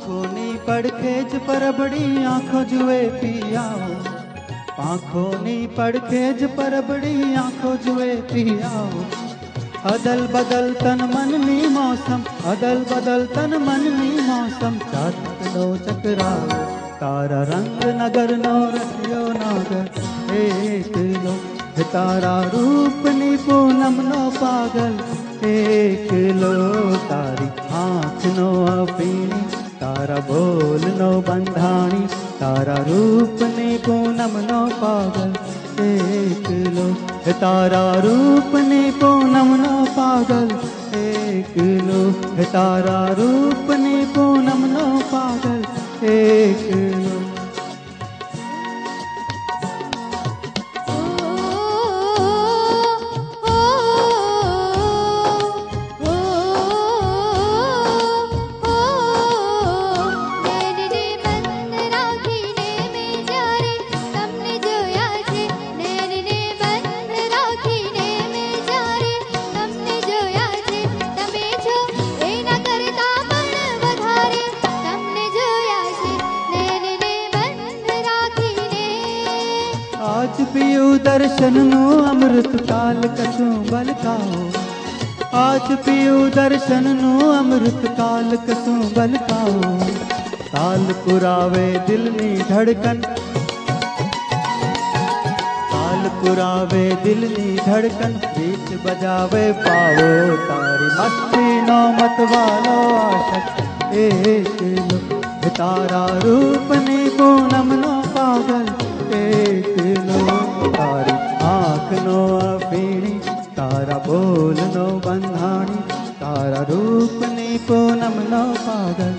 પાંખોની પડખે જ પરબડી આંખો જુએ પિયાઓ, પાંખોની પડખે જ પરબડી આંખો જુએ પિયાઓ। અદલ બદલ તન મનની મોસમ, અદલ બદલ તન મનની મોસમ, ચાતકનો ચકરાવો તારા રંગ નગરનો રસિયો નાગર એકલો, તારા રૂપની પૂનમનો પાગલ એકલો, તારી આંખનો અફીણી, તારા બોલનો બંધાણી, તારા રૂપની પૂનમનો પાગલ એકલો, તારા રૂપની પૂનમનો પાગલ એકલો, તારા રૂપની પૂનમનો પાગલ એકલો। आज पियो दर्शन नो अमृत काल कसू बलकाओ, आज पियो दर्शन नो अमृत काल कसू बलकाओ। ताल पुरावे दिलनी धड़कन, ताल पुरावे दिलनी धड़कन, बीच बजावे पावो तारी मस्ती नो मत वालो आशक एकलो, तारा रूपनी पूनम नो पागल एकलो, तारी आँखनो अफीणी, तारा बोलनो बंधाणी, तारा रूपनी पूनमनो पागल